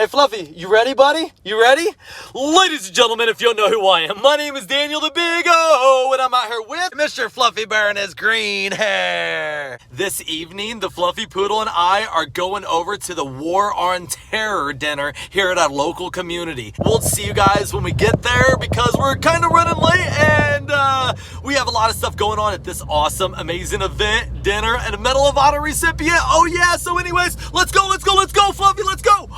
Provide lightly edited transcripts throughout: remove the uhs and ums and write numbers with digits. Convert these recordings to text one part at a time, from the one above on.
right, Fluffy, you ready, buddy? You ready? Ladies and gentlemen, if you don't know who I am, my name is Daniel the Big O, and I'm out here with Mr. Fluffy Bear and his green hair. This evening, the Fluffy Poodle and I are going over to the War on Terror dinner here at our local community. We'll see you guys when we get there because we're kind of running late and we have a lot of stuff going on at this awesome, amazing event, dinner, and a Medal of Honor recipient. Oh yeah, so anyways, let's go, Fluffy, let's go.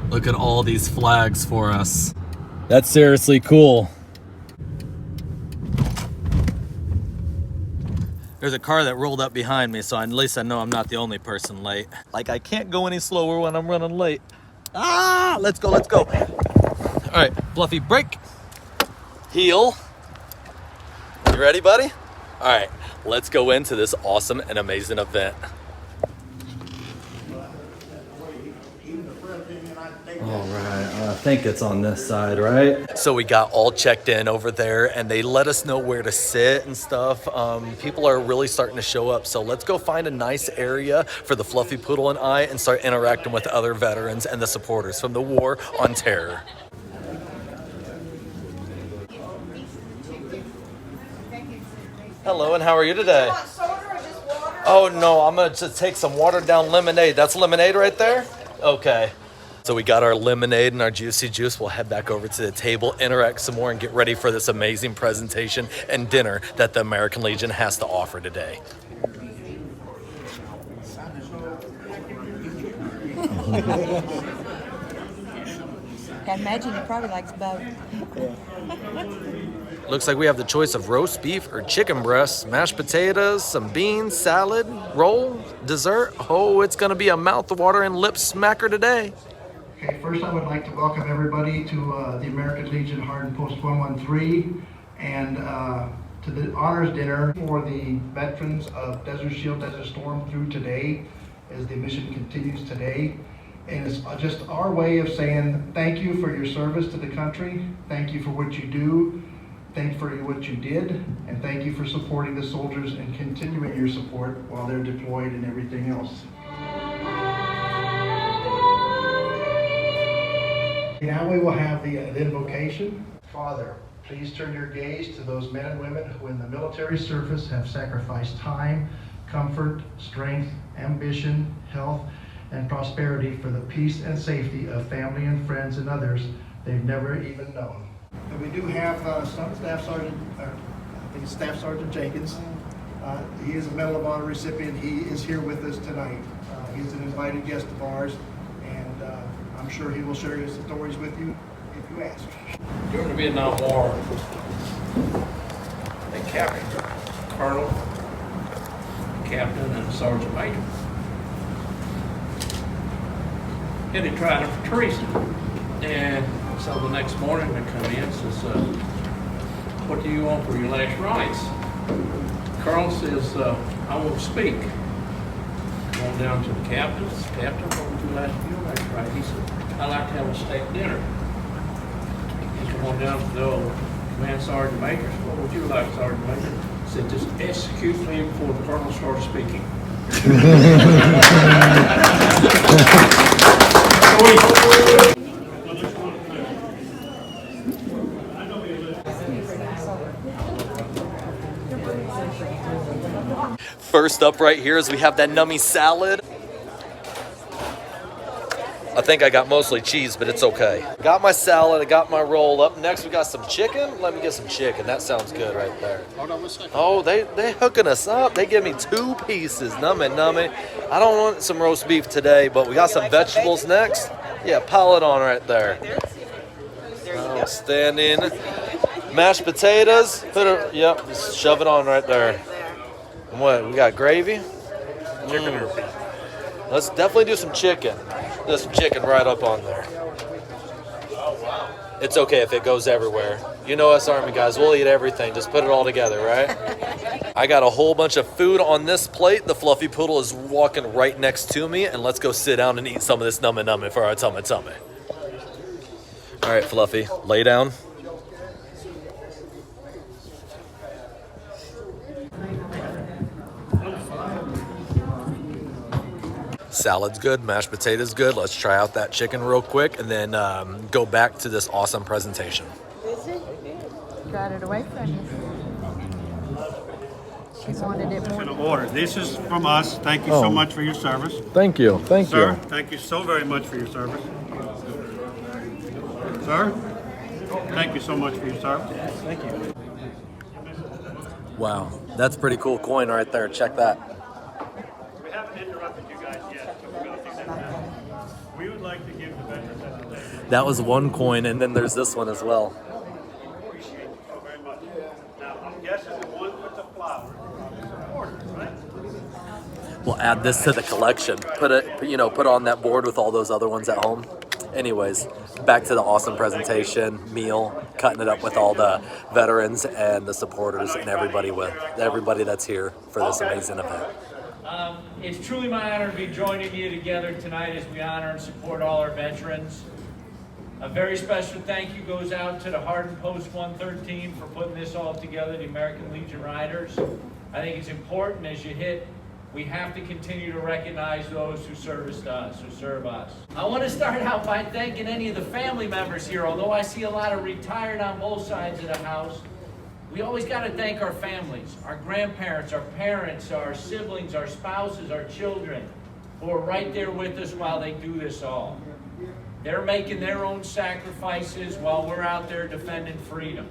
Look at all these flags for us. That's seriously cool. There's a car that rolled up behind me, so at least I know I'm not the only person late. Like, I can't go any slower when I'm running late. Ah, let's go. All right, Fluffy, brake. Heel. You ready, buddy? All right, let's go into this awesome and amazing event. All right, I think it's on this side, right? So we got all checked in over there and they let us know where to sit and stuff. People are really starting to show up. So let's go find a nice area for the Fluffy Poodle and I and start interacting with other veterans and the supporters from the War on Terror. Hello, and how are you today? Do you want soda or just water? Oh no, I'm gonna just take some watered down lemonade. That's lemonade right there? Okay. So we got our lemonade and our juicy juice. We'll head back over to the table, interact some more, and get ready for this amazing presentation and dinner that the American Legion has to offer today. I imagine he probably likes both. Looks like we have the choice of roast beef or chicken breasts, mashed potatoes, some beans, salad, roll, dessert. Oh, it's gonna be a mouth-watering lip smacker today. Okay, first I would like to welcome everybody to the American Legion Hardin Post 113 and to the honors dinner for the veterans of Desert Shield, Desert Storm through today as the mission continues today. And it's just our way of saying thank you for your service to the country, thank you for what you do, thank you for what you did, and thank you for supporting the soldiers and continuing your support while they're deployed and everything else. Now we will have the invocation. Father, please turn your gaze to those men and women who in the military service have sacrificed time, comfort, strength, ambition, health, and prosperity for the peace and safety of family and friends and others they've never even known. And we do have some Staff Sergeant, I think it's Staff Sergeant Jenkins. He is a Medal of Honor recipient. He is here with us tonight. He's an invited guest of ours, and I'm sure he will share his stories with you if you ask. During the Vietnam War, a captain, colonel, captain, and a sergeant major headed trying for treason. And so the next morning they come in and says, what do you want for your last rites? Colonel says, I won't speak. Going down to the captain, Captain, what would you like to do last right? He said, I'd like to have a steak dinner. He come on down to the old command sergeant major. What would you like, Sergeant Major? He said, just execute me before the colonel starts speaking. First up right here is we have that nummy salad. I think I got mostly cheese, but it's okay. Got my salad, I got my roll. Up next we got some chicken. Let me get some chicken. That sounds good right there. Hold on 1 second. Oh, they hooking us up. They give me 2 pieces. Nummy. I don't want some roast beef today, but we got some vegetables next. Yeah, pile it on right there. Outstanding. Mashed potatoes. Yep, just shove it on right there. And what, we got gravy? Chicken or beef? Let's definitely do some chicken. There's some chicken right up on there. It's okay if it goes everywhere. You know us Army guys, we'll eat everything. Just put it all together, right? I got a whole bunch of food on this plate. The Fluffy Poodle is walking right next to me, and let's go sit down and eat some of this nummy for our tummy. All right, Fluffy, lay down. Salad's good, mashed potatoes good. Let's try out that chicken real quick and then go back to this awesome presentation. Got it away from you. She wanted it more. In order. This is from us. Thank you so much for your service. Thank you. Thank Sir, thank you so very much for your service. Sir, thank you so much for your service. Thank you. Wow, that's a pretty cool coin right there. Check that. We haven't interrupted you guys yet, so we're going to take that now. We would like to give the veterans as a thank you. That was one coin, and then there's this one as well. Appreciate you so very much. Now, I'm guessing the one with the flower is supporters, right? We'll add this to the collection. Put it on that board with all those other ones at home. Anyways, back to the awesome presentation, meal, cutting it up with all the veterans and the supporters and everybody that's here for this amazing event. It's truly my honor to be joining you together tonight as we honor and support all our veterans. A very special thank you goes out to the Hardin Post 113 for putting this all together, the American Legion Riders. I think it's important as you hit, we have to continue to recognize those who serve us. I want to start out by thanking any of the family members here. Although I see a lot of retired on both sides of the house, we always got to thank our families, our grandparents, our parents, our siblings, our spouses, our children, who are right there with us while they do this all. They're making their own sacrifices while we're out there defending freedom.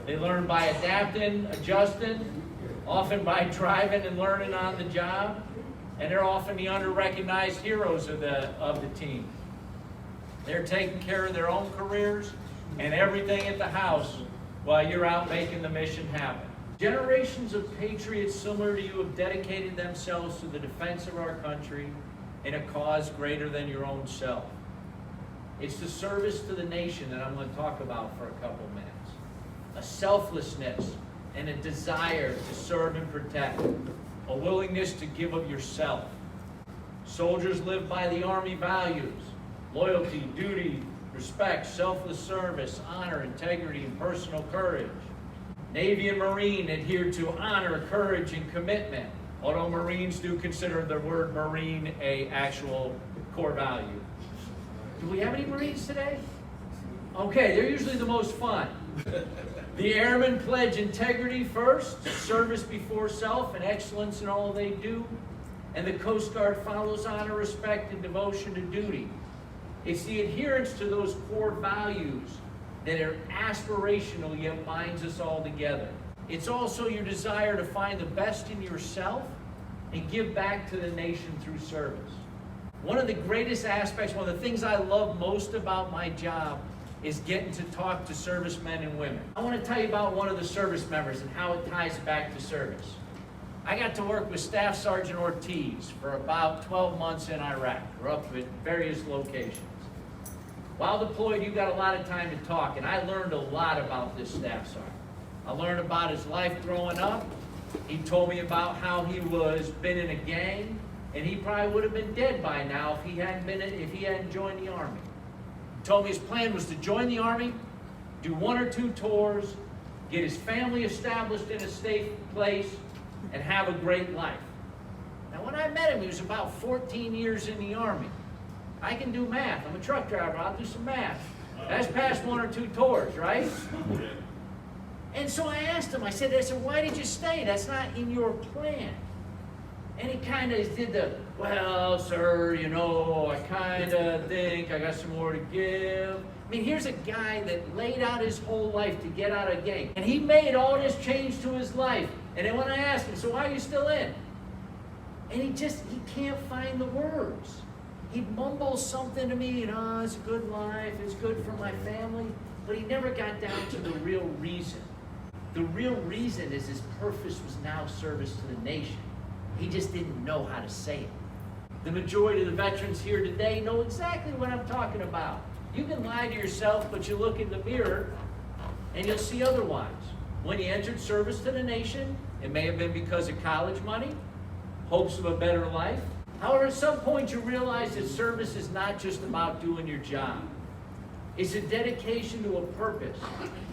They learn by adapting, adjusting, often by driving and learning on the job, and they're often the under-recognized heroes of the team. They're taking care of their own careers and everything at the house while you're out making the mission happen. Generations of patriots similar to you have dedicated themselves to the defense of our country in a cause greater than your own self. It's the service to the nation that I'm going to talk about for a couple minutes. A selflessness and a desire to serve and protect, a willingness to give of yourself. Soldiers live by the Army values: loyalty, duty, respect, selfless service, honor, integrity, and personal courage. Navy and Marine adhere to honor, courage, and commitment, although Marines do consider the word Marine a actual core value. Do we have any Marines today? Okay, they're usually the most fun. The airmen pledge integrity first, service before self, and excellence in all they do. And the Coast Guard follows honor, respect, and devotion to duty. It's the adherence to those core values that are aspirational yet binds us all together. It's also your desire to find the best in yourself and give back to the nation through service. One of the greatest aspects, one of the things I love most about my job is getting to talk to servicemen and women. I want to tell you about one of the service members and how it ties back to service. I got to work with Staff Sergeant Ortiz for about 12 months in Iraq. We're up at various locations. While deployed, you got a lot of time to talk, and I learned a lot about this Staff Sergeant. I learned about his life growing up. He told me about how he been in a gang, and he probably would have been dead by now if he hadn't joined the Army. He told me his plan was to join the Army, do 1 or 2 tours, get his family established in a safe place, and have a great life. Now, when I met him, he was about 14 years in the Army. I can do math. I'm a truck driver. I'll do some math. That's past 1 or 2 tours, right? And so I asked him, I said, why did you stay? That's not in your plan. And he kind of did the, well, sir, I kind of think I got some more to give. I mean, here's a guy that laid out his whole life to get out of a gang. And he made all this change to his life. And then when I asked him, so why are you still in? And he can't find the words. He mumbles something to me, it's a good life, it's good for my family. But he never got down to the real reason. The real reason is his purpose was now service to the nation. He just didn't know how to say it. The majority of the veterans here today know exactly what I'm talking about. You can lie to yourself, but you look in the mirror and you'll see otherwise. When you entered service to the nation, it may have been because of college money, hopes of a better life. However, at some point you realize that service is not just about doing your job. It's a dedication to a purpose.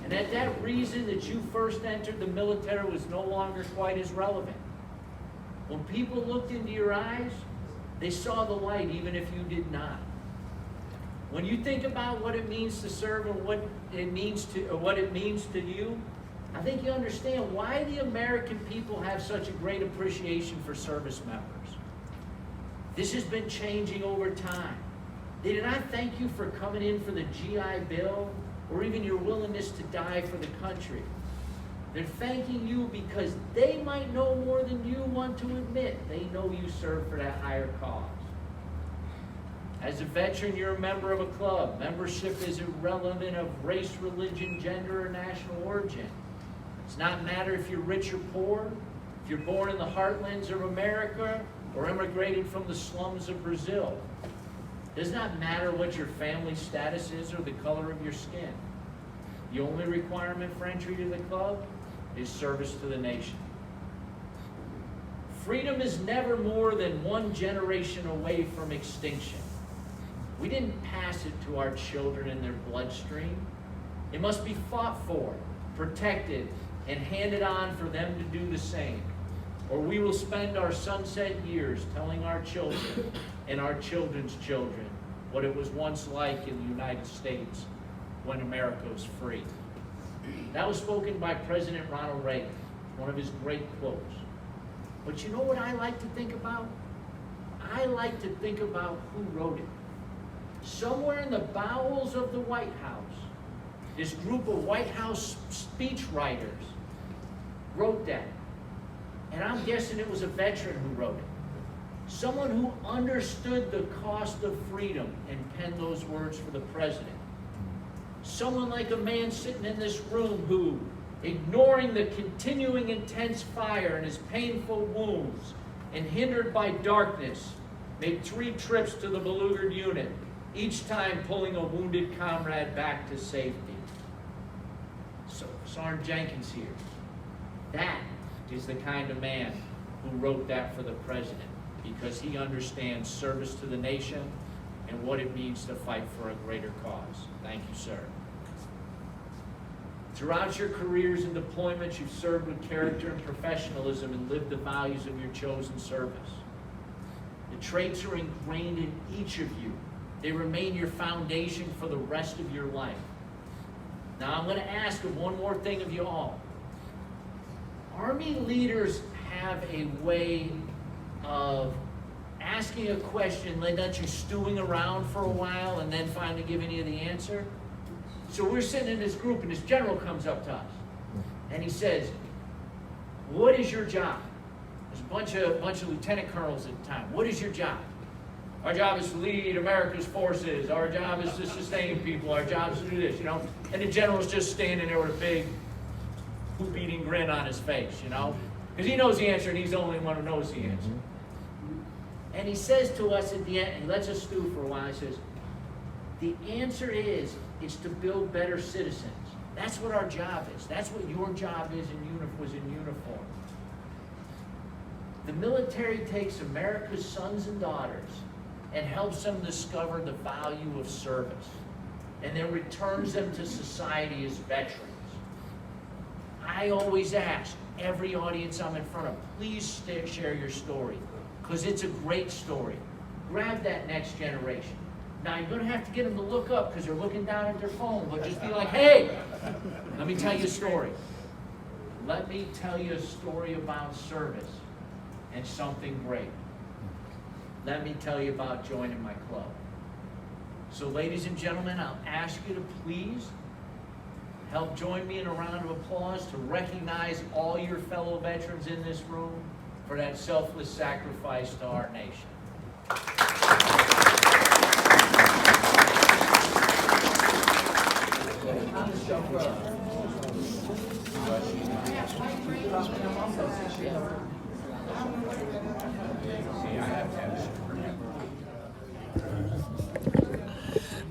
And that reason that you first entered the military was no longer quite as relevant. When people looked into your eyes, They saw the light even if you did not. When you think about what it means to serve and what it means to you, I think you understand why the American people have such a great appreciation for service members. This has been changing over time. They do not thank you for coming in for the GI Bill or even your willingness to die for the country. They're thanking you because they might know more than you want to admit. They know you serve for that higher cause. As a veteran, you're a member of a club. Membership is irrelevant of race, religion, gender, or national origin. It's not matter if you're rich or poor, if you're born in the heartlands of America or immigrated from the slums of Brazil. It does not matter what your family status is or the color of your skin. The only requirement for entry to the club is service to the nation. Freedom is never more than one generation away from extinction. We didn't pass it to our children in their bloodstream. It must be fought for, protected, and handed on for them to do the same. Or we will spend our sunset years telling our children and our children's children what it was once like in the United States when America was free. That was spoken by President Ronald Reagan, one of his great quotes. But you know what I like to think about? I like to think about who wrote it. Somewhere in the bowels of the White House, this group of White House speechwriters wrote that. And I'm guessing it was a veteran who wrote it. Someone who understood the cost of freedom and penned those words for the president. Someone like a man sitting in this room who, ignoring the continuing intense fire and his painful wounds and hindered by darkness, made 3 trips to the beleaguered unit, each time pulling a wounded comrade back to safety. So, Sergeant Jenkins here. That is the kind of man who wrote that for the president, because he understands service to the nation and what it means to fight for a greater cause. Thank you, sir. Throughout your careers and deployments, you've served with character and professionalism and lived the values of your chosen service. The traits are ingrained in each of you. They remain your foundation for the rest of your life. Now, I'm going to ask of one more thing of you all. Army leaders have a way of asking a question, let you stewing around for a while and then finally giving you the answer. So we're sitting in this group and this general comes up to us and he says, what is your job? There's a bunch of lieutenant colonels at the time. What is your job? Our job is to lead America's forces. Our job is to sustain people. Our job is to do this, you know. And the general's just standing there with a big hoop-eating grin on his face, you know. Because he knows the answer and he's the only one who knows the answer. And he says to us at the end, he lets us stew for a while, he says, the answer is to build better citizens. That's what our job is. That's what your job is was in uniform. The military takes America's sons and daughters and helps them discover the value of service, and then returns them to society as veterans. I always ask every audience I'm in front of, please share your story, because it's a great story. Grab that next generation. Now, you're going to have to get them to look up because they're looking down at their phone, but just be like, hey, let me tell you a story. Let me tell you a story about service and something great. Let me tell you about joining my club. So, ladies and gentlemen, I'll ask you to please help join me in a round of applause to recognize all your fellow veterans in this room for that selfless sacrifice to our nation.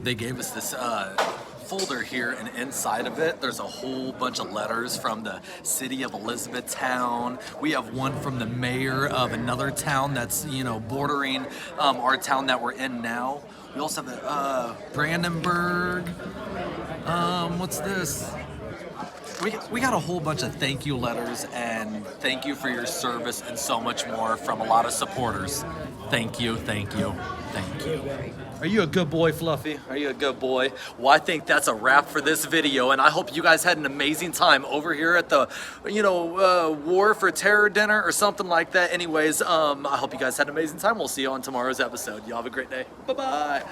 They gave us this folder here, and inside of it there's a whole bunch of letters from the city of Elizabethtown. We have one from the mayor of another town that's, you know, bordering our town that we're in now. We also have Brandenburg. What's this? We got a whole bunch of thank you letters and thank you for your service and so much more from a lot of supporters. Thank you, thank you, thank you. Are you a good boy, Fluffy? Are you a good boy? Well, I think that's a wrap for this video, and I hope you guys had an amazing time over here at the, War for Terror dinner or something like that. Anyways, I hope you guys had an amazing time. We'll see you on tomorrow's episode. Y'all have a great day. Bye-bye.